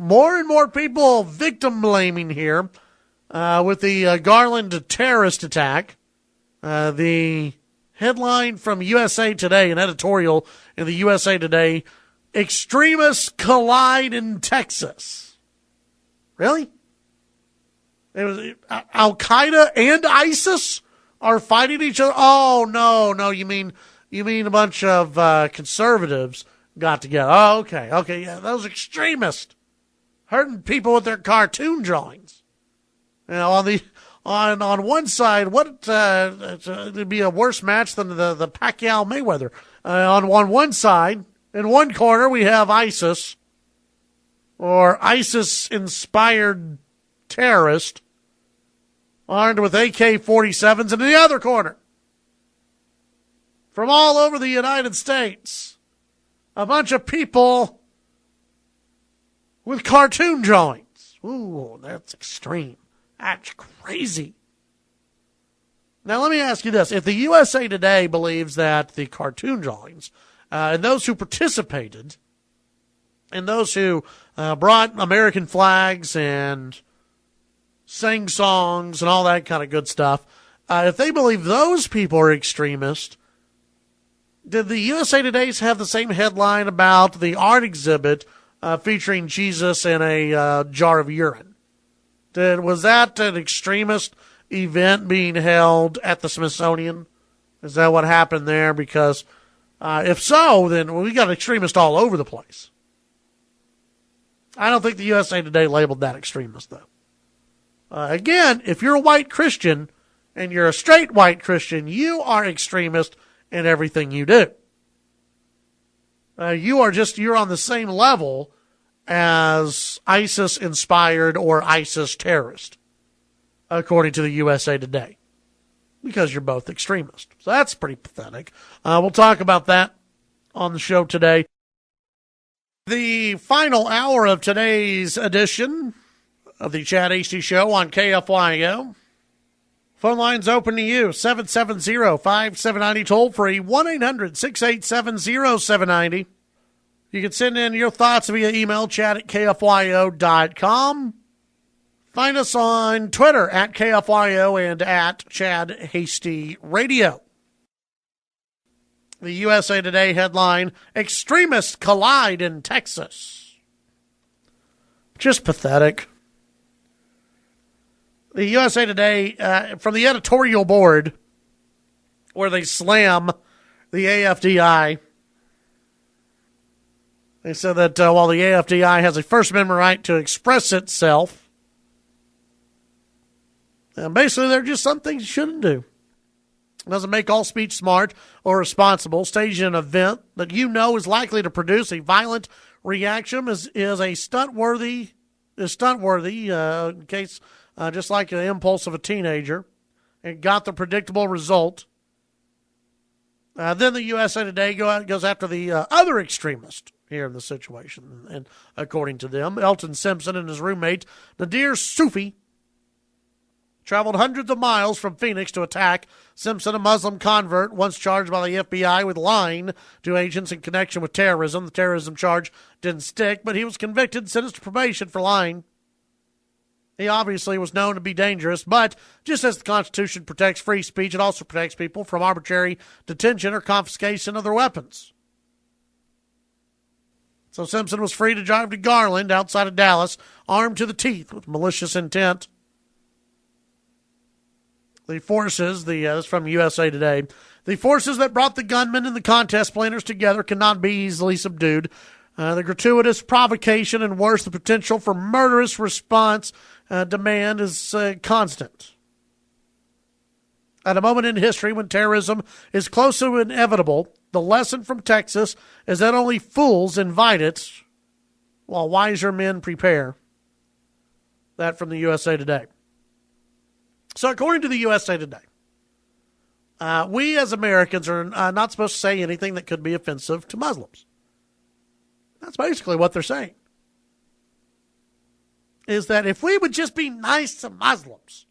more and more people victim blaming here with the Garland terrorist attack. The headline from USA Today, an editorial in the USA Today, extremists collide in Texas. Really? It was Al-Qaeda and ISIS are fighting each other? Oh, no, you mean a bunch of conservatives got together. Oh, okay, yeah, those extremists hurting people with their cartoon drawings. You know, on one side, it'd be a worse match than the Pacquiao Mayweather. On one side, in one corner, we have ISIS, or ISIS-inspired terrorist, armed with AK-47s, and in the other corner, from all over the United States, a bunch of people with cartoon drawings. Ooh, that's extreme. That's crazy. Now, let me ask you this. If the USA Today believes that the cartoon drawings and those who participated and those who brought American flags and sang songs and all that kind of good stuff, if they believe those people are extremists, did the USA Today's have the same headline about the art exhibit featuring Jesus in a jar of urine? Was that an extremist event being held at the Smithsonian? Is that what happened there? Because if so, then we got extremists all over the place. I don't think the USA Today labeled that extremist, though. Again, if you're a white Christian and you're a straight white Christian, you are extremist in everything you do. You're on the same level as ISIS-inspired or ISIS terrorist, according to the USA Today, because you're both extremists. So that's pretty pathetic. We'll talk about that on the show today. The final hour of today's edition of the Chad Hasty Show on KFYO. Phone lines open to you, 770-5790, toll free, 1-800-687-0790. You can send in your thoughts via email, chad@kfyo.com. Find us on Twitter at KFYO and at Chad Hasty Radio. The USA Today headline, extremists collide in Texas. Just pathetic. The USA Today, from the editorial board, where they slam the AFDI, they said that while the AFDI has a First Amendment right to express itself, basically there are just some things you shouldn't do. It doesn't make all speech smart or responsible. Staging an event that you know is likely to produce a violent reaction is a stunt-worthy, in case, just like the impulse of a teenager, and got the predictable result. Then the USA Today goes after the other extremist here in the situation. And according to them, Elton Simpson and his roommate, Nadir Sufi, traveled hundreds of miles from Phoenix to attack. Simpson, a Muslim convert, once charged by the FBI with lying to agents in connection with terrorism. The terrorism charge didn't stick, but he was convicted and sentenced to probation for lying. He obviously was known to be dangerous, but just as the Constitution protects free speech, it also protects people from arbitrary detention or confiscation of their weapons. So Simpson was free to drive to Garland outside of Dallas, armed to the teeth with malicious intent. The forces, this is from USA Today, the forces that brought the gunmen and the contest planners together cannot be easily subdued. The gratuitous provocation and worse, the potential for murderous response demand is constant. At a moment in history when terrorism is close to inevitable, the lesson from Texas is that only fools invite it while wiser men prepare. That from the USA Today. So according to the USA Today, we as Americans are not supposed to say anything that could be offensive to Muslims. That's basically what they're saying. Is that if we would just be nice to Muslims,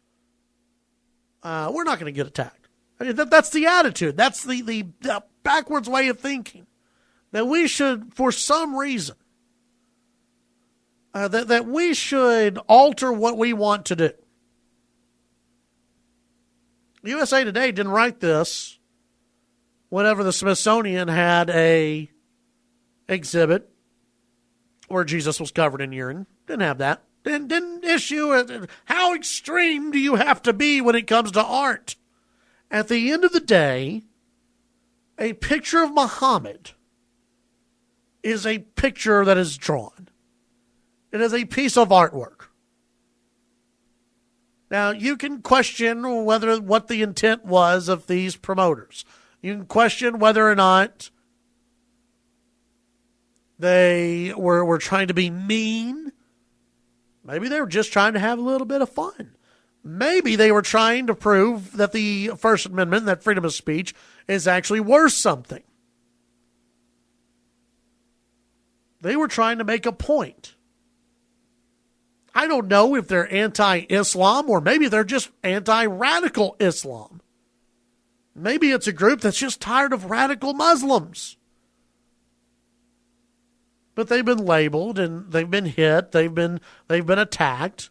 we're not going to get attacked. I mean, that's the attitude. That's the backwards way of thinking. That we should, for some reason, that we should alter what we want to do. USA Today didn't write this whenever the Smithsonian had a exhibit where Jesus was covered in urine. Didn't have that. Didn't issue it. How extreme do you have to be when it comes to art? At the end of the day, a picture of Muhammad is a picture that is drawn. It is a piece of artwork. Now, you can question what the intent was of these promoters. You can question whether or not they were trying to be mean. Maybe they were just trying to have a little bit of fun. Maybe they were trying to prove that the First Amendment, that freedom of speech, is actually worth something. They were trying to make a point. I don't know if they're anti-Islam or maybe they're just anti-radical Islam. Maybe it's a group that's just tired of radical Muslims. But they've been labeled and they've been hit, they've been attacked.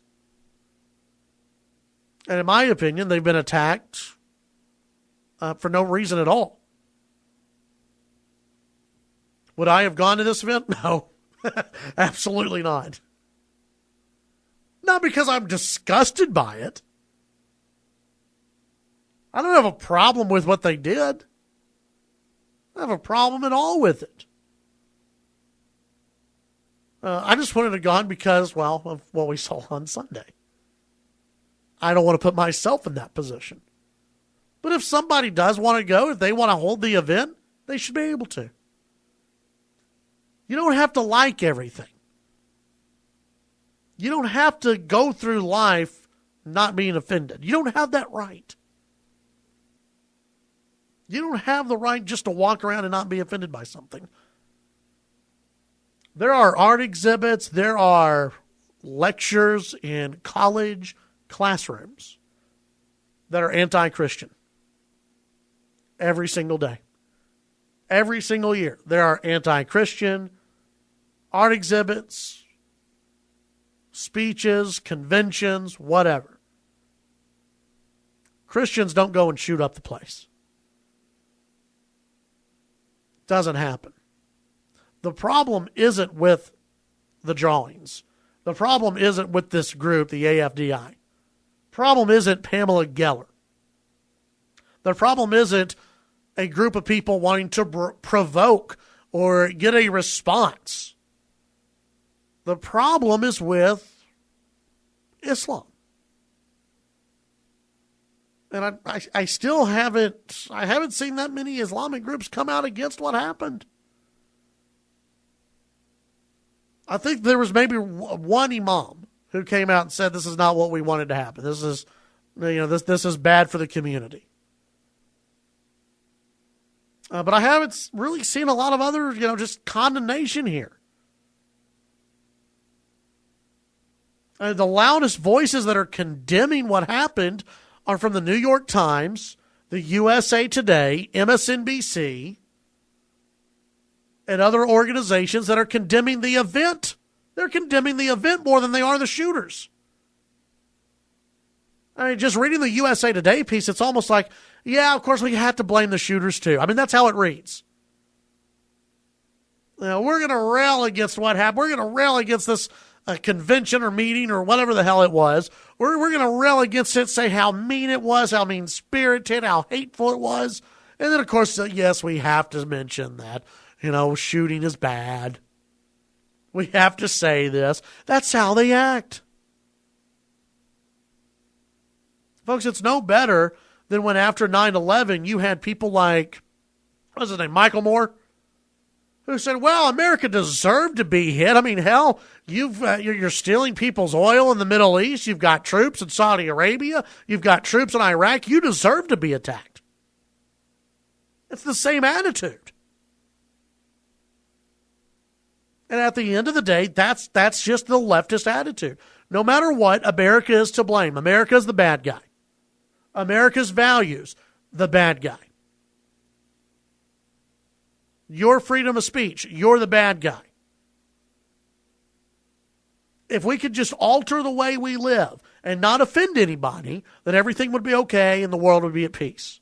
And in my opinion, they've been attacked for no reason at all. Would I have gone to this event? No, absolutely not. Not because I'm disgusted by it. I don't have a problem with what they did. I don't have a problem at all with it. I just wanted to go on because, well, of what we saw on Sunday. I don't want to put myself in that position. But if somebody does want to go, if they want to hold the event, they should be able to. You don't have to like everything. You don't have to go through life not being offended. You don't have that right. You don't have the right just to walk around and not be offended by something. There are art exhibits, there are lectures in college classrooms that are anti-Christian. Every single day. Every single year. There are anti-Christian art exhibits, speeches, conventions, whatever. Christians don't go and shoot up the place. Doesn't happen. The problem isn't with the drawings. The problem isn't with this group, the AFDI. Problem isn't Pamela Geller. The problem isn't a group of people wanting to provoke or get a response. The problem is with Islam. And I still haven't seen that many Islamic groups come out against what happened. I think there was maybe one imam who came out and said this is not what we wanted to happen. This is, this is bad for the community. But I haven't really seen a lot of other, just condemnation here. The loudest voices that are condemning what happened are from the New York Times, the USA Today, MSNBC, and other organizations that are condemning the event. They're condemning the event more than they are the shooters. I mean, just reading the USA Today piece, it's almost like, yeah, of course we have to blame the shooters too. I mean, that's how it reads. We're going to rail against what happened. We're going to rail against this convention or meeting or whatever the hell it was. We're going to rail against it, say how mean it was, how mean-spirited, how hateful it was. And then, of course, yes, we have to mention that, shooting is bad. We have to say this. That's how they act. Folks, it's no better than when after 9/11 you had people like, what's his name, Michael Moore, who said, well, America deserved to be hit. I mean, hell, you're stealing people's oil in the Middle East. You've got troops in Saudi Arabia. You've got troops in Iraq. You deserve to be attacked. It's the same attitude. And at the end of the day, that's just the leftist attitude. No matter what, America is to blame. America is the bad guy. America's values, the bad guy. Your freedom of speech, you're the bad guy. if we could just alter the way we live and not offend anybody, then everything would be okay and the world would be at peace.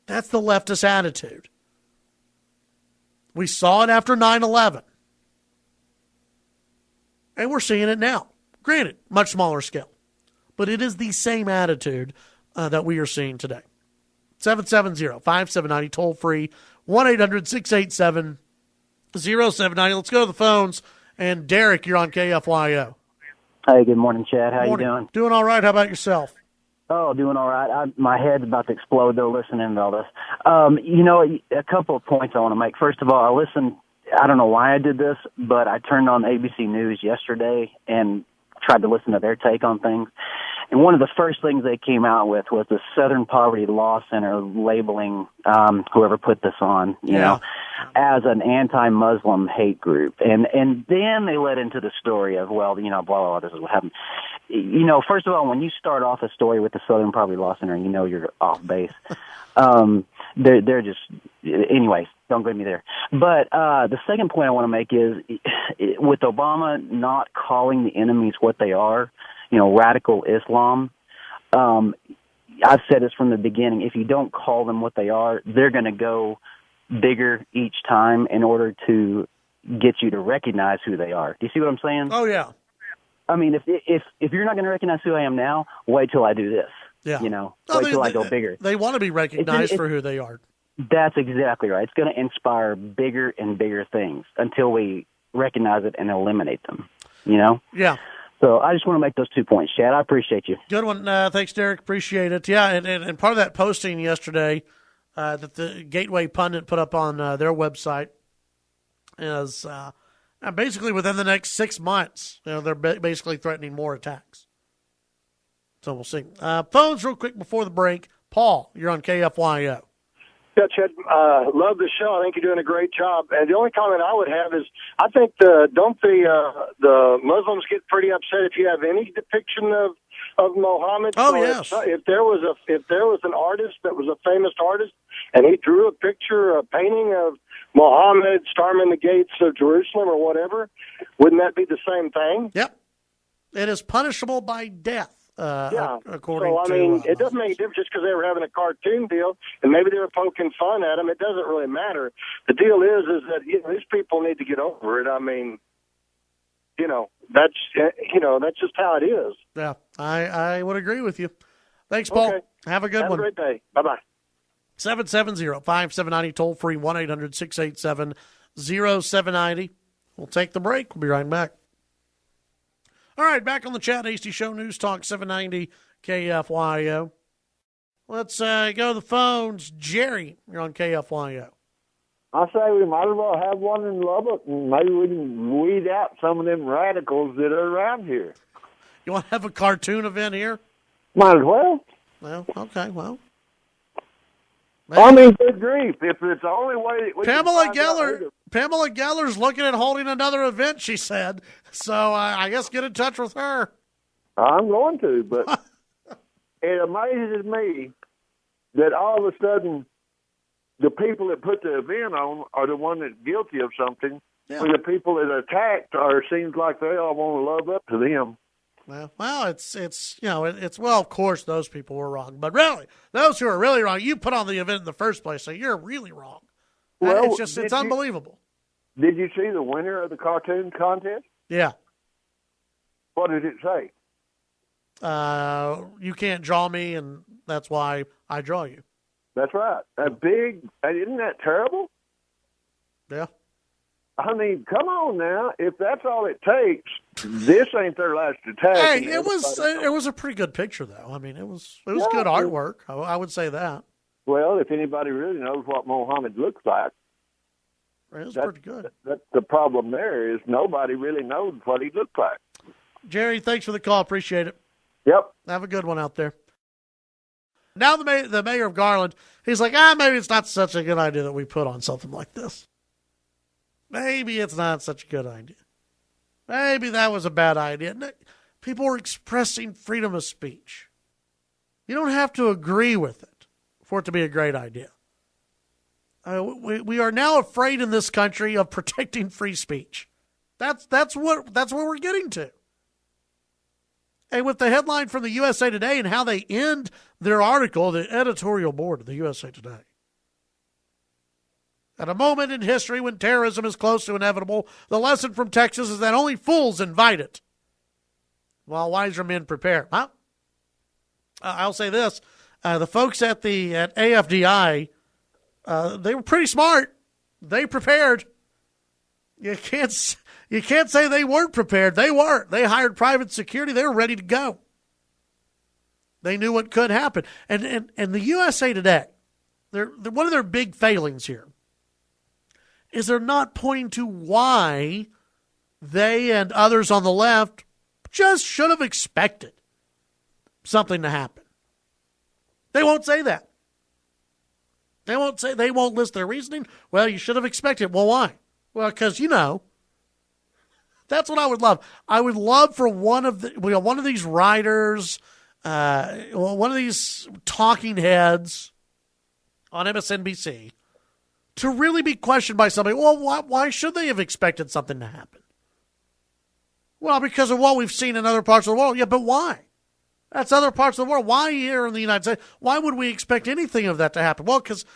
That's the leftist attitude. We saw it after 9/11. And we're seeing it now. Granted, much smaller scale. But it is the same attitude that we are seeing today. 770-5790, toll free, 1-800-687-0790. Let's go to the phones. And Derek, you're on KFYO. Hey, good morning, Chad. How you doing? Doing all right. How about yourself? Oh, doing all right. My head's about to explode, though, listening to all this. A couple of points I want to make. First of all, I don't know why I did this, but I turned on ABC News yesterday and tried to listen to their take on things. And one of the first things they came out with was the Southern Poverty Law Center labeling whoever put this on, you know, as an anti-Muslim hate group. And then they led into the story of, well, you know, blah, blah, blah, this is what happened. You know, first of all, when you start off a story with the Southern Poverty Law Center, you know you're off base. They're just, anyways, don't get me there. But the second point I want to make is, with Obama not calling the enemies what they are, you know, radical Islam, I've said this from the beginning, if you don't call them what they are, they're going to go bigger each time in order to get you to recognize who they are. Do you see what I'm saying? Oh, yeah. I mean, if you're not going to recognize who I am now, wait till I do this. Yeah. You know, wait till I go bigger. They want to be recognized for who they are. That's exactly right. It's going to inspire bigger and bigger things until we recognize it and eliminate them, you know? Yeah. So I just want to make those 2 points, Chad. I appreciate you. Good one. Thanks, Derek. Appreciate it. Yeah, and part of that posting yesterday that the Gateway Pundit put up on their website is basically within the next 6 months, you know, they're basically threatening more attacks. So we'll see. Phones real quick before the break. Paul, you're on KFYO. Yeah, Chad, love the show. I think you're doing a great job. And the only comment I would have is, I think the Muslims get pretty upset if you have any depiction of Muhammad. Oh, so yes. If there was an artist that was a famous artist, and he drew a picture, a painting of Muhammad storming the gates of Jerusalem or whatever, wouldn't that be the same thing? Yep. It is punishable by death. According so, I mean, it doesn't make a difference just because they were having a cartoon deal and maybe they were poking fun at him. It doesn't really matter. The deal is that, you know, these people need to get over it. I mean, that's just how it is. Yeah, I would agree with you. Thanks, Paul. Okay. Have a good one. Have a great day. Bye-bye. 770-5790, toll free, 1-800-687-0790. We'll take the break. We'll be right back. All right, back on the Chad Hasty Show, News Talk 790 KFYO. Let's go to the phones. Jerry, you're on KFYO. I say we might as well have one in Lubbock, and maybe we can weed out some of them radicals that are around here. You want to have a cartoon event here? Might as well. Well, okay, well. I mean, good grief. If it's the only way we Pamela Geller's looking at holding another event, she said. So I guess get in touch with her. I'm going to, but it amazes me that all of a sudden the people that put the event on are the one that's guilty of something. Yeah. When the people that attacked seems like they all want to love up to them. Well, it's well, of course those people were wrong, but really, those who are really wrong, you put on the event in the first place, so you're really wrong. Well, it's unbelievable. Did you see the winner of the cartoon contest? Yeah. What did it say? You can't draw me, and that's why I draw you. That's right. Isn't that terrible? Yeah. I mean, come on now. If that's all it takes, this ain't their last attack. Hey, it was a pretty good picture, though. I mean, it was good artwork. I would say that. Well, if anybody really knows what Muhammad looks like, it was pretty good. That's the problem there is nobody really knows what he looks like. Jerry, thanks for the call. Appreciate it. Yep. Have a good one out there. Now the mayor of Garland, he's like, maybe it's not such a good idea that we put on something like this. Maybe it's not such a good idea. Maybe that was a bad idea. People were expressing freedom of speech. You don't have to agree with it for it to be a great idea. We are now afraid in this country of protecting free speech. That's what we're getting to. And with the headline from the USA Today and how they end their article, the editorial board of the USA Today. At a moment in history when terrorism is close to inevitable, the lesson from Texas is that only fools invite it, while wiser men prepare. Well, I'll say this. The folks at AFDI, they were pretty smart. They prepared. You can't say they weren't prepared. They weren't. They hired private security. They were ready to go. They knew what could happen. And the USA Today, one of their big failings here is they're not pointing to why they and others on the left just should have expected something to happen. They won't say that. They won't list their reasoning. Well, you should have expected. Well, why? Well, because, that's what I would love. I would love for one of these writers, one of these talking heads on MSNBC to really be questioned by somebody. Well, why should they have expected something to happen? Well, because of what we've seen in other parts of the world. Yeah, but why? That's other parts of the world. Why here in the United States? Why would we expect anything of that to happen? Well, because,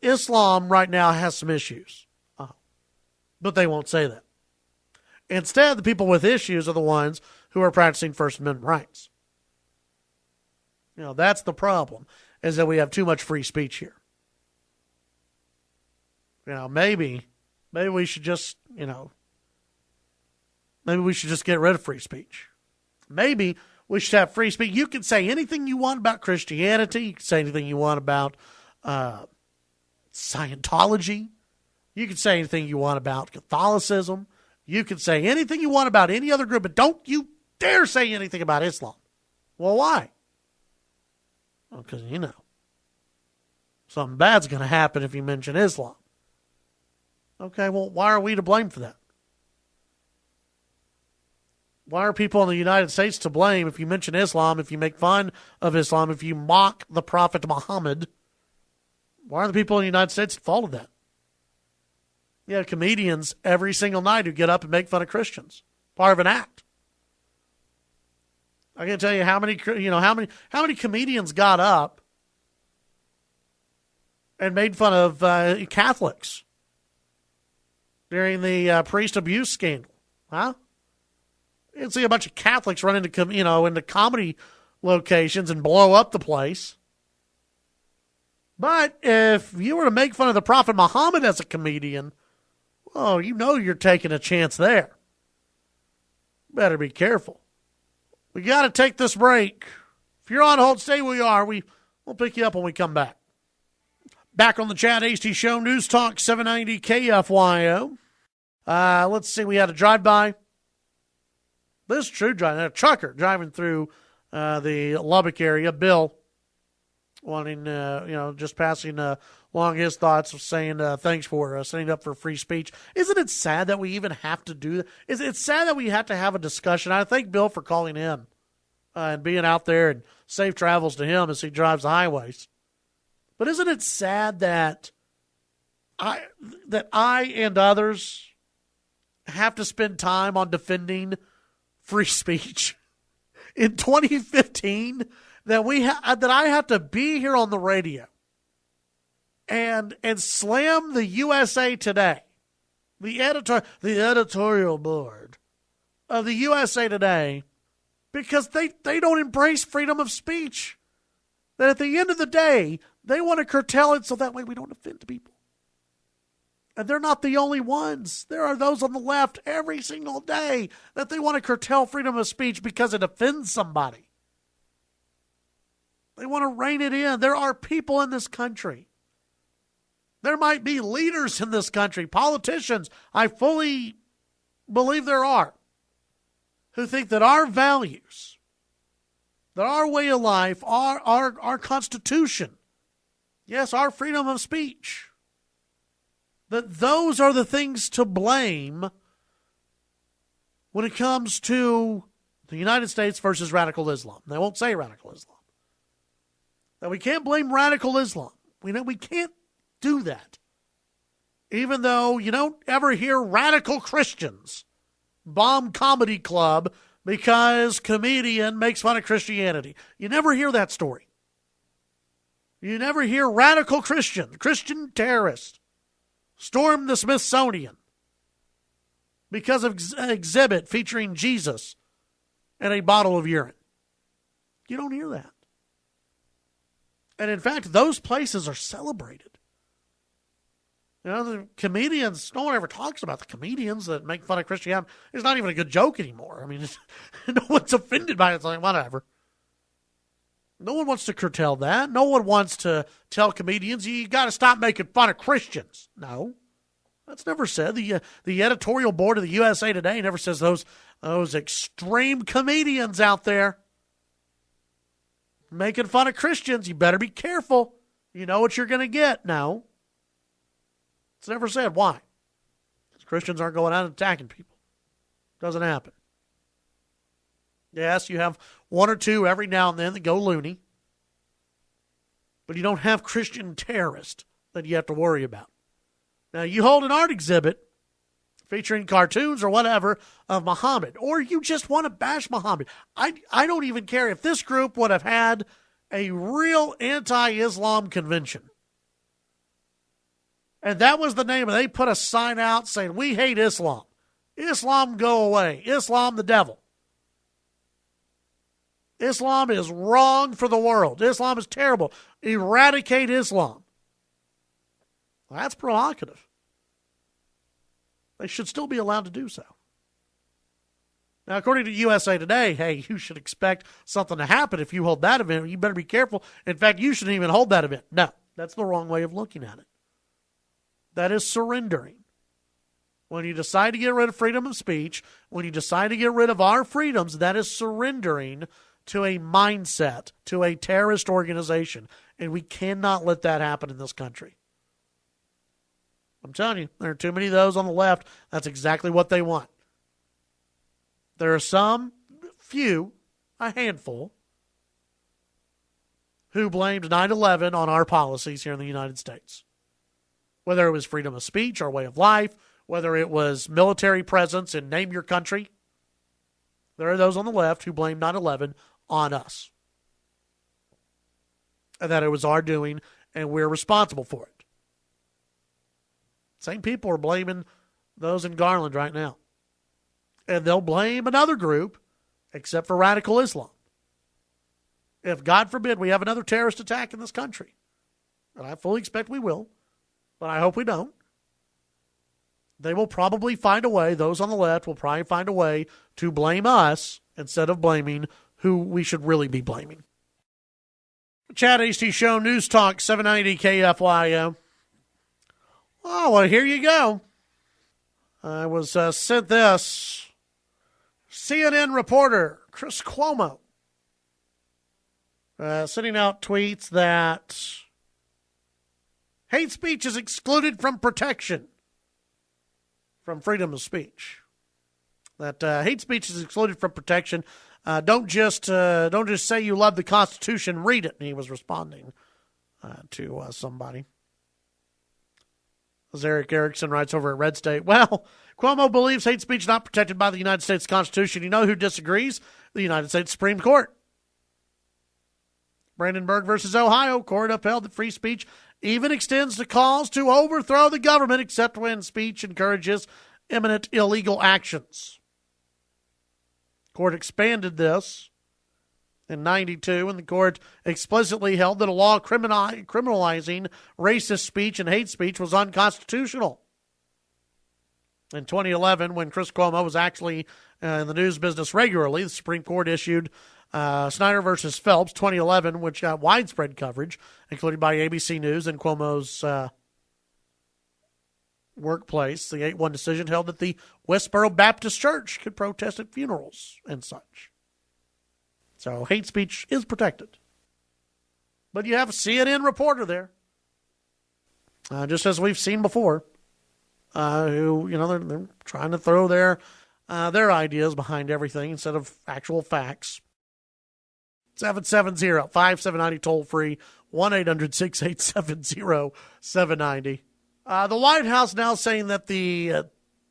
Islam right now has some issues. But they won't say that. Instead, the people with issues are the ones who are practicing First Amendment rights. That's the problem, is that we have too much free speech here. Maybe we should just, maybe we should just get rid of free speech. Maybe we should have free speech. You can say anything you want about Christianity. You can say anything you want about Scientology. You can say anything you want about Catholicism. You can say anything you want about any other group, but don't you dare say anything about Islam. Well, why? Well, because, something bad's going to happen if you mention Islam. Okay, well, why are we to blame for that? Why are people in the United States to blame if you mention Islam, if you make fun of Islam, if you mock the Prophet Muhammad? Why are the people in the United States at fault of that? You have comedians every single night who get up and make fun of Christians. Part of an act. I can tell you how many comedians got up and made fun of Catholics during the priest abuse scandal. Huh? You'd see a bunch of Catholics run into comedy locations and blow up the place. But if you were to make fun of the Prophet Muhammad as a comedian, well, you're taking a chance there. Better be careful. We got to take this break. If you're on hold, stay where you are. We'll pick you up when we come back. Back on the Chad Hasty Show, News Talk 790 KFYO. Let's see, we had a drive-by. This is true driving. A trucker driving through the Lubbock area. Bill wanting, just passing along his thoughts, saying thanks for standing up for free speech. Isn't it sad that we even have to do that? It's sad that we have to have a discussion. I thank Bill for calling in and being out there, and safe travels to him as he drives the highways. But isn't it sad that I and others have to spend time on defending free speech in 2015? That I have to be here on the radio and slam the USA Today, the editorial board of the USA Today, because they don't embrace freedom of speech. That at the end of the day, they want to curtail it so that way we don't offend people. And they're not the only ones. There are those on the left every single day that they want to curtail freedom of speech because it offends somebody. They want to rein it in. There are people in this country. There might be leaders in this country, politicians, I fully believe there are, who think that our values, that our way of life, our Constitution, yes, our freedom of speech, that those are the things to blame when it comes to the United States versus radical Islam. They won't say radical Islam. That we can't blame radical Islam. We can't do that. Even though you don't ever hear radical Christians bomb comedy club because comedian makes fun of Christianity. You never hear that story. You never hear radical Christian terrorist stormed the Smithsonian because of an exhibit featuring Jesus and a bottle of urine. You don't hear that. And in fact, those places are celebrated. You know, the comedians, no one ever talks about the comedians that make fun of Christianity. It's not even a good joke anymore. I mean, no one's offended by it. It's like, whatever. No one wants to curtail that. No one wants to tell comedians, you got to stop making fun of Christians. No, that's never said. The editorial board of the USA Today never says those extreme comedians out there making fun of Christians, you better be careful. You know what you're going to get. No. It's never said. Why? Because Christians aren't going out and attacking people. Doesn't happen. Yes, you have one or two every now and then that go loony. But you don't have Christian terrorists that you have to worry about. Now, you hold an art exhibit featuring cartoons or whatever of Muhammad, or you just want to bash Muhammad. I don't even care if this group would have had a real anti-Islam convention. And that was the name, and they put a sign out saying, we hate Islam. Islam, go away. Islam, the devil. Islam is wrong for the world. Islam is terrible. Eradicate Islam. Well, that's provocative. They should still be allowed to do so. Now, according to USA Today, hey, you should expect something to happen if you hold that event. You better be careful. In fact, you shouldn't even hold that event. No, that's the wrong way of looking at it. That is surrendering. When you decide to get rid of freedom of speech, when you decide to get rid of our freedoms, that is surrendering to a mindset, to a terrorist organization. And we cannot let that happen in this country. I'm telling you, there are too many of those on the left. That's exactly what they want. There are some, few, a handful, who blamed 9/11 on our policies here in the United States. Whether it was freedom of speech, our way of life, whether it was military presence and name your country, there are those on the left who blame 9/11 on us. And that it was our doing and we're responsible for it. Same people are blaming those in Garland right now. And they'll blame another group, except for radical Islam. If, God forbid, we have another terrorist attack in this country, and I fully expect we will, but I hope we don't, they will probably find a way, those on the left will probably find a way to blame us instead of blaming who we should really be blaming. Chad Hasty Show, News Talk, 790 KFYO. Oh, well, here you go. I was sent this. CNN reporter Chris Cuomo sending out tweets that hate speech is excluded from protection from freedom of speech. That hate speech is excluded from protection. Don't just say you love the Constitution. Read it. And he was responding to somebody. As Eric Erickson writes over at Red State, well, Cuomo believes hate speech not protected by the United States Constitution. You know who disagrees? The United States Supreme Court. Brandenburg versus Ohio, court upheld that free speech even extends to calls to overthrow the government, except when speech encourages imminent illegal actions. Court expanded this in 92, and the court explicitly held that a law criminalizing racist speech and hate speech was unconstitutional. In 2011, when Chris Cuomo was actually in the news business regularly, the Supreme Court issued Snyder versus Phelps, 2011, which got widespread coverage, including by ABC News and Cuomo's workplace. The 8-1 decision held that the Westboro Baptist Church could protest at funerals and such. So hate speech is protected. But you have a CNN reporter there, just as we've seen before, who, you know, they're trying to throw their ideas behind everything instead of actual facts. 770-5790 toll free, 1-800-687-0790. The White House now saying that the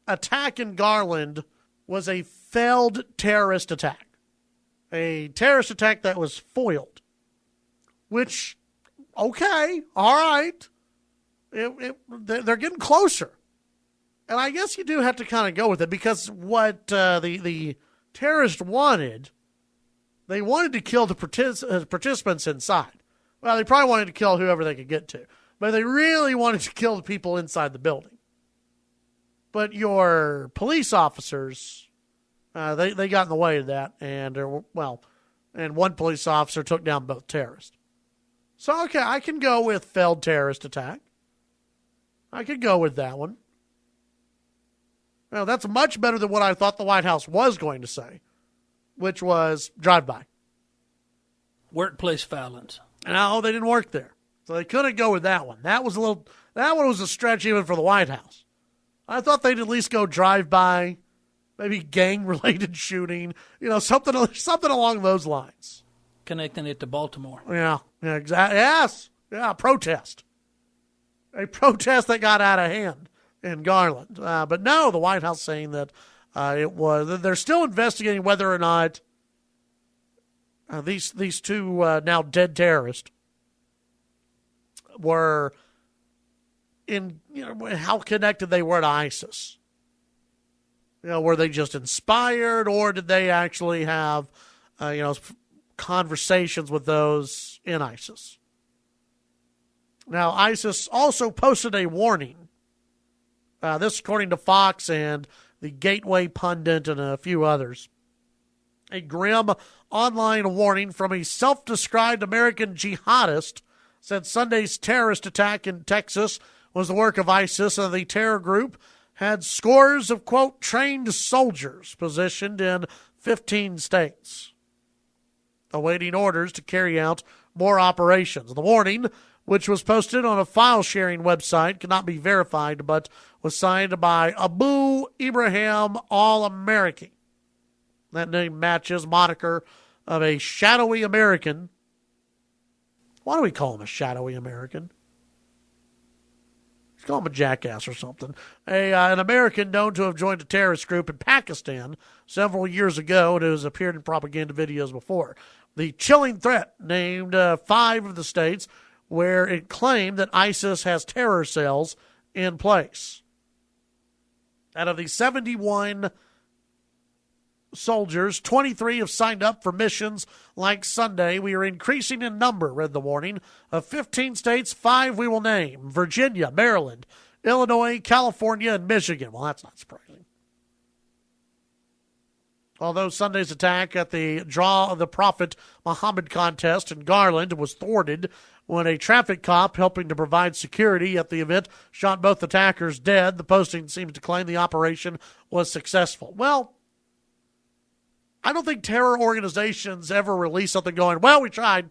attack in Garland was a failed terrorist attack, a terrorist attack that was foiled, which, okay, all right, they're getting closer. And I guess you do have to kind of go with it, because what the terrorists wanted, they wanted to kill the participants inside. Well, they probably wanted to kill whoever they could get to, but they really wanted to kill the people inside the building. But your police officers, they got in the way of that, and one police officer took down both terrorists. So, okay, I can go with failed terrorist attack. I could go with that one. Well, that's much better than what I thought the White House was going to say, which was drive-by. Workplace violence. No, they didn't work there. So they couldn't go with that one. That one was a stretch even for the White House. I thought they'd at least go drive-by, maybe gang-related shooting, something along those lines. Connecting it to Baltimore. Yeah, exactly. Yes. Yeah, protest. A protest that got out of hand in Garland. But no, the White House saying that they're still investigating whether or not these two now dead terrorists were how connected they were to ISIS. Were they just inspired, or did they actually have, conversations with those in ISIS? Now, ISIS also posted a warning. This according to Fox and the Gateway Pundit and a few others. A grim online warning from a self-described American jihadist said Sunday's terrorist attack in Texas was the work of ISIS, and the terror group had scores of, quote, trained soldiers positioned in 15 states, awaiting orders to carry out more operations. The warning, which was posted on a file-sharing website, cannot be verified, but was signed by Abu Ibrahim All-American. That name matches moniker of a shadowy American. Why do we call him a shadowy American? Let's call him a jackass or something. An American known to have joined a terrorist group in Pakistan several years ago and who has appeared in propaganda videos before. The chilling threat named 5 of the states where it claimed that ISIS has terror cells in place. Out of the 71 soldiers, 23 have signed up for missions like Sunday. We are increasing in number, read the warning. Of 15 states, 5 we will name: Virginia, Maryland, Illinois, California, and Michigan. Well, that's not surprising. Although Sunday's attack at the Draw of the Prophet Muhammad contest in Garland was thwarted when a traffic cop helping to provide security at the event shot both attackers dead, the posting seems to claim the operation was successful. Well, I don't think terror organizations ever release something going, well, we tried.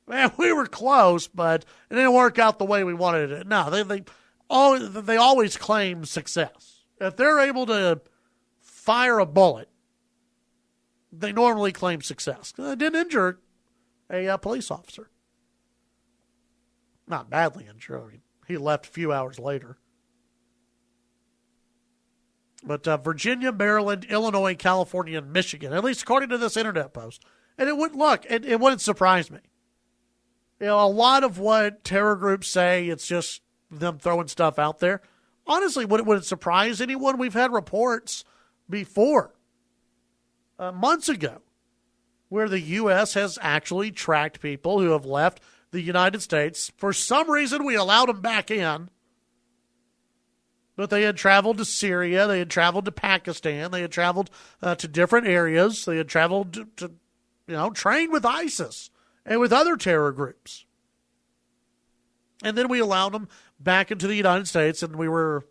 Man, we were close, but it didn't work out the way we wanted it. No, they always claim success. If they're able to fire a bullet, they normally claim success. It didn't injure a police officer. Not badly injured. I mean, he left a few hours later. But Virginia, Maryland, Illinois, California, and Michigan, at least according to this internet post. And it wouldn't surprise me. A lot of what terror groups say, it's just them throwing stuff out there. Honestly, would it surprise anyone? We've had reports before, months ago, where the U.S. has actually tracked people who have left the United States. For some reason, we allowed them back in. But they had traveled to Syria, they had traveled to Pakistan, they had traveled to different areas, they had traveled to train with ISIS and with other terror groups. And then we allowed them back into the United States, and we were,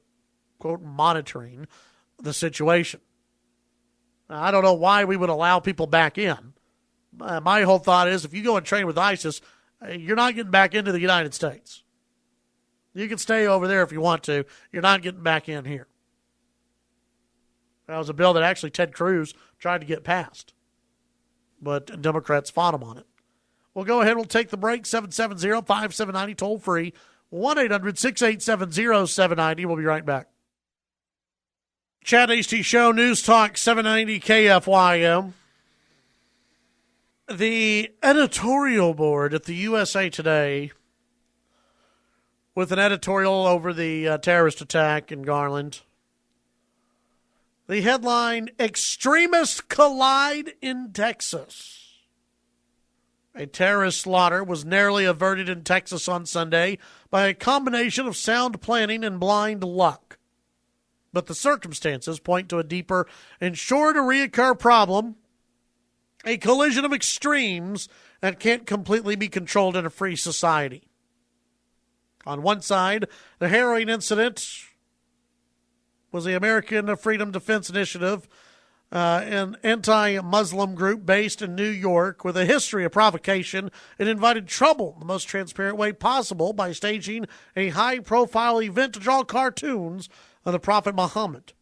quote, monitoring the situation. Now, I don't know why we would allow people back in. My whole thought is, if you go and train with ISIS, you're not getting back into the United States. You can stay over there if you want to. You're not getting back in here. That was a bill that actually Ted Cruz tried to get passed, but Democrats fought him on it. We'll go ahead. We'll take the break. 770-5790, toll free. 1-800-687-0790. We'll be right back. Chad Hasty Show, News Talk 790 KFYO. The editorial board at the USA Today, with an editorial over the terrorist attack in Garland. The headline, Extremists Collide in Texas. A terrorist slaughter was narrowly averted in Texas on Sunday by a combination of sound planning and blind luck. But the circumstances point to a deeper and sure to reoccur problem, a collision of extremes that can't completely be controlled in a free society. On one side, the harrowing incident was the American Freedom Defense Initiative, an anti-Muslim group based in New York with a history of provocation. It invited trouble in the most transparent way possible by staging a high-profile event to draw cartoons of the Prophet Muhammad.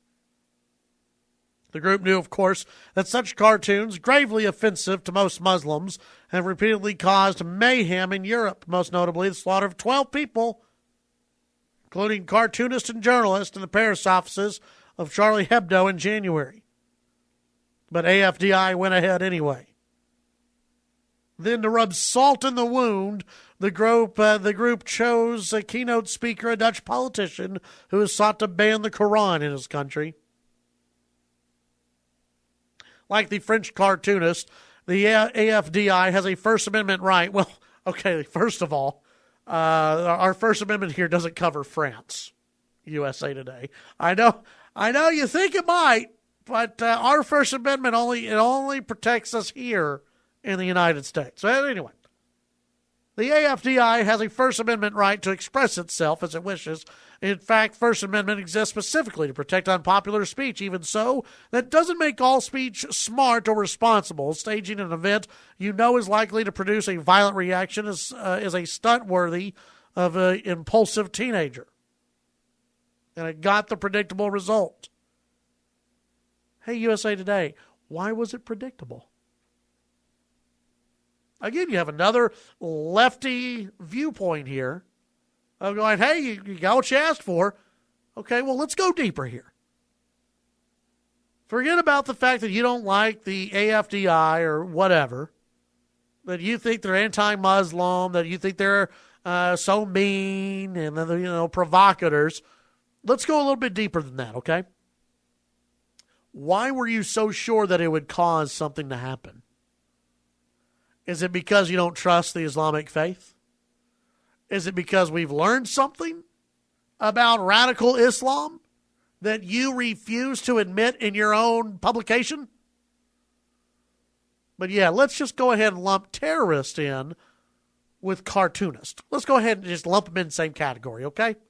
The group knew, of course, that such cartoons, gravely offensive to most Muslims, have repeatedly caused mayhem in Europe, most notably the slaughter of 12 people, including cartoonists and journalists in the Paris offices of Charlie Hebdo in January. But AFDI went ahead anyway. Then, to rub salt in the wound, the group chose a keynote speaker, a Dutch politician, who has sought to ban the Quran in his country. Like the French cartoonist, the AFDI has a First Amendment right. Well, okay, first of all, our First Amendment here doesn't cover France, USA Today. I know you think it might, but our First Amendment only protects us here in the United States. So anyway, the AFDI has a First Amendment right to express itself as it wishes. In fact, First Amendment exists specifically to protect unpopular speech. Even so, that doesn't make all speech smart or responsible. Staging an event you know is likely to produce a violent reaction is a stunt worthy of an impulsive teenager. And it got the predictable result. Hey, USA Today, why was it predictable? Again, you have another lefty viewpoint here of going, hey, you got what you asked for. Okay, well, let's go deeper here. Forget about the fact that you don't like the AFDI or whatever, that you think they're anti-Muslim, that you think they're so mean and, provocateurs. Let's go a little bit deeper than that, okay? Why were you so sure that it would cause something to happen? Is it because you don't trust the Islamic faith? Is it because we've learned something about radical Islam that you refuse to admit in your own publication? But yeah, let's just go ahead and lump terrorists in with cartoonists. Let's go ahead and just lump them in the same category, okay?